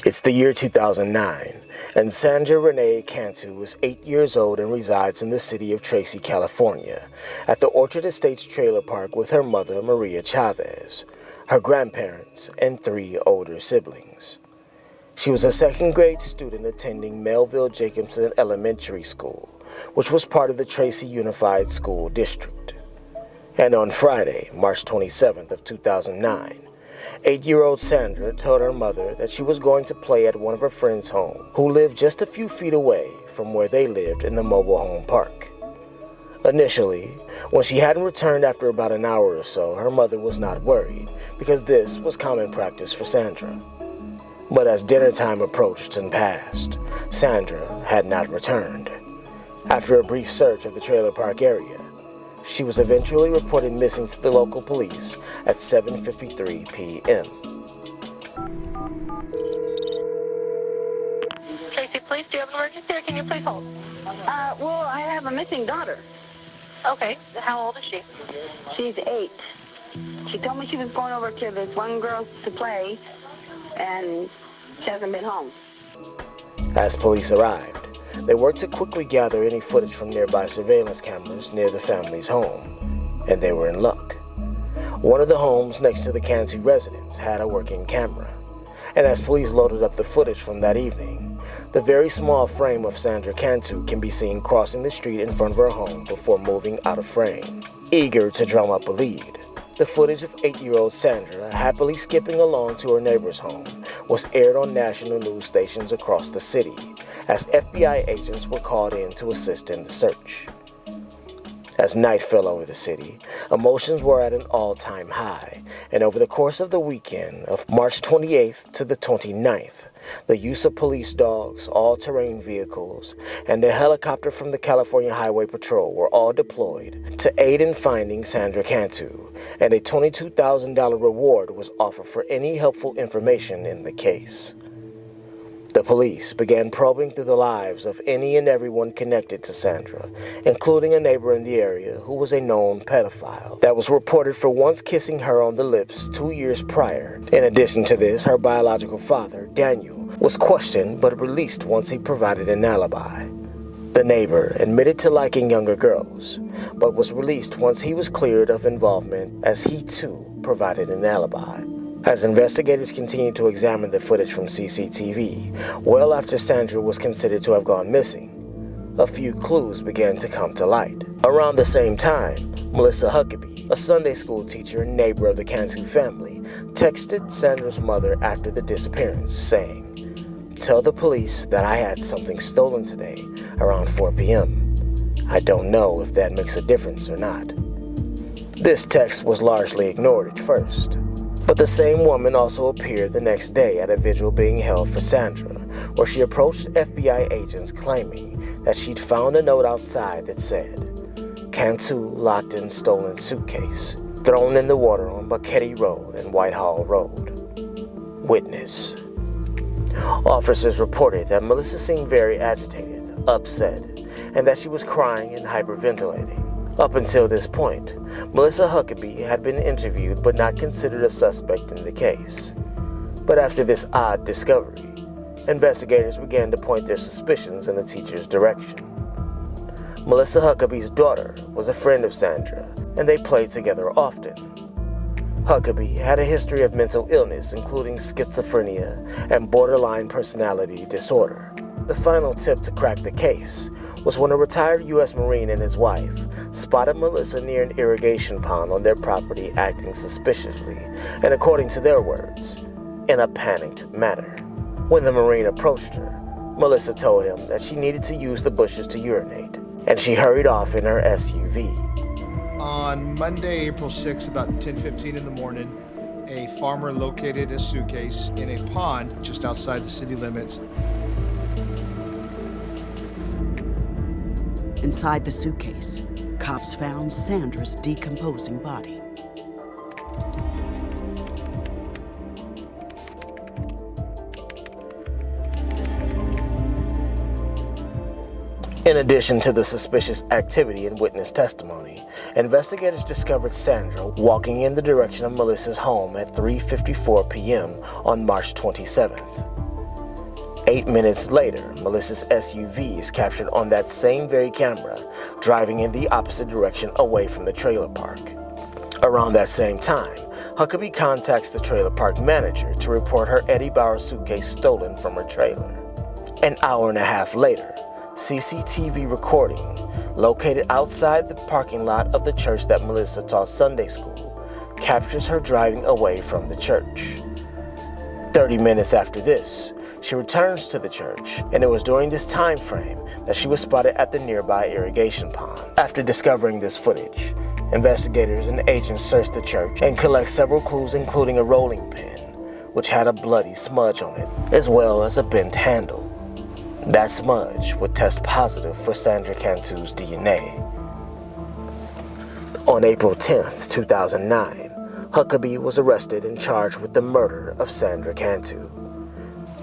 It's the year 2009, and Sandra Renee Cantu is 8 years old and resides in the city of Tracy, California, at the Orchard Estates trailer park with her mother, Maria Chavez, her grandparents, and 3 older siblings. She was a second-grade student attending Melville Jacobson Elementary School, which was part of the Tracy Unified School District. And on Friday, March 27th of 2009, 8-year-old Sandra told her mother that she was going to play at one of her friends' home, who lived just a few feet away from where they lived in the mobile home park. Initially, when she hadn't returned after about an hour or so, her mother was not worried, because this was common practice for Sandra. But as dinner time approached and passed, Sandra had not returned. After a brief search of the trailer park area, she was eventually reported missing to the local police at 7:53 p.m. Tracy, please, do you have an emergency or can you please hold? Well, I have a missing daughter. Okay, how old is she? She's 8. She told me she was going over to this one girl to play, and she hasn't been home. As police arrived, they worked to quickly gather any footage from nearby surveillance cameras near the family's home, and they were in luck. One of the homes next to the Cantu residence had a working camera, and as police loaded up the footage from that evening, the very small frame of Sandra Cantu can be seen crossing the street in front of her home before moving out of frame. Eager to drum up a lead, the footage of 8-year-old Sandra happily skipping along to her neighbor's home was aired on national news stations across the city as FBI agents were called in to assist in the search. As night fell over the city, emotions were at an all-time high, and over the course of the weekend of March 28th to the 29th, the use of police dogs, all-terrain vehicles, and a helicopter from the California Highway Patrol were all deployed to aid in finding Sandra Cantu, and a $22,000 reward was offered for any helpful information in the case. The police began probing through the lives of any and everyone connected to Sandra, including a neighbor in the area who was a known pedophile that was reported for once kissing her on the lips 2 years prior. In addition to this, her biological father, Daniel, was questioned but released once he provided an alibi. The neighbor admitted to liking younger girls, but was released once he was cleared of involvement as he too provided an alibi. As investigators continued to examine the footage from CCTV, well after Sandra was considered to have gone missing, a few clues began to come to light. Around the same time, Melissa Huckabee, a Sunday school teacher and neighbor of the Cantu family, texted Sandra's mother after the disappearance, saying, "Tell the police that I had something stolen today around 4 p.m. I don't know if that makes a difference or not." This text was largely ignored at first. But the same woman also appeared the next day at a vigil being held for Sandra, where she approached FBI agents claiming that she'd found a note outside that said, "Cantu locked in stolen suitcase, thrown in the water on Buckheady Road and Whitehall Road. Witness." Officers reported that Melissa seemed very agitated, upset, and that she was crying and hyperventilating. Up until this point, Melissa Huckabee had been interviewed but not considered a suspect in the case. But after this odd discovery, investigators began to point their suspicions in the teacher's direction. Melissa Huckabee's daughter was a friend of Sandra, and they played together often. Huckabee had a history of mental illness, including schizophrenia and borderline personality disorder. The final tip to crack the case was when a retired U.S. Marine and his wife spotted Melissa near an irrigation pond on their property acting suspiciously, and according to their words, in a panicked manner. When the Marine approached her, Melissa told him that she needed to use the bushes to urinate, and she hurried off in her SUV. On Monday, April 6, about 10:15 in the morning, a farmer located a suitcase in a pond just outside the city limits. Inside the suitcase, cops found Sandra's decomposing body. In addition to the suspicious activity in witness testimony, investigators discovered Sandra walking in the direction of Melissa's home at 3:54 p.m. on March 27th. 8 minutes later, Melissa's SUV is captured on that same very camera, driving in the opposite direction away from the trailer park. Around that same time, Huckabee contacts the trailer park manager to report her Eddie Bauer suitcase stolen from her trailer. An hour and a half later, CCTV recording, located outside the parking lot of the church that Melissa taught Sunday school, captures her driving away from the church. 30 minutes after this, she returns to the church, and it was during this time frame that she was spotted at the nearby irrigation pond. After discovering this footage, investigators and agents search the church and collect several clues, including a rolling pin, which had a bloody smudge on it, as well as a bent handle. That smudge would test positive for Sandra Cantu's DNA. On April 10th, 2009, Huckabee was arrested and charged with the murder of Sandra Cantu.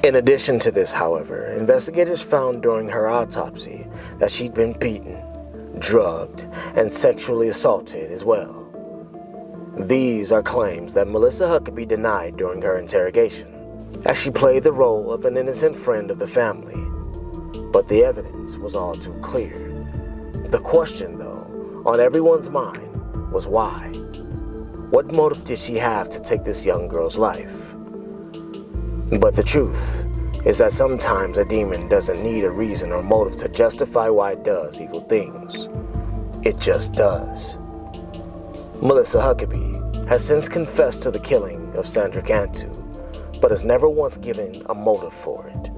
In addition to this, however, investigators found during her autopsy that she'd been beaten, drugged, and sexually assaulted as well. These are claims that Melissa Huckabee denied during her interrogation, as she played the role of an innocent friend of the family. But the evidence was all too clear. The question, though, on everyone's mind was why? What motive did she have to take this young girl's life? But the truth is that sometimes a demon doesn't need a reason or motive to justify why it does evil things. It just does. Melissa Huckabee has since confessed to the killing of Sandra Cantu, but has never once given a motive for it.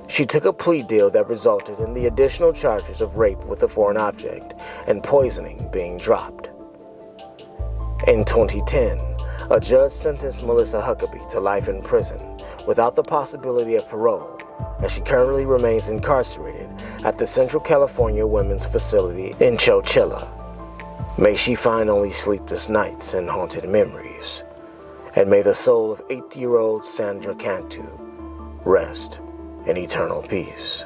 She took a plea deal that resulted in the additional charges of rape with a foreign object and poisoning being dropped. In 2010, a judge sentenced Melissa Huckabee to life in prison without the possibility of parole, as she currently remains incarcerated at the Central California Women's Facility in Chowchilla. May she find only sleepless nights and haunted memories, and may the soul of 8-year-old Sandra Cantu rest in eternal peace.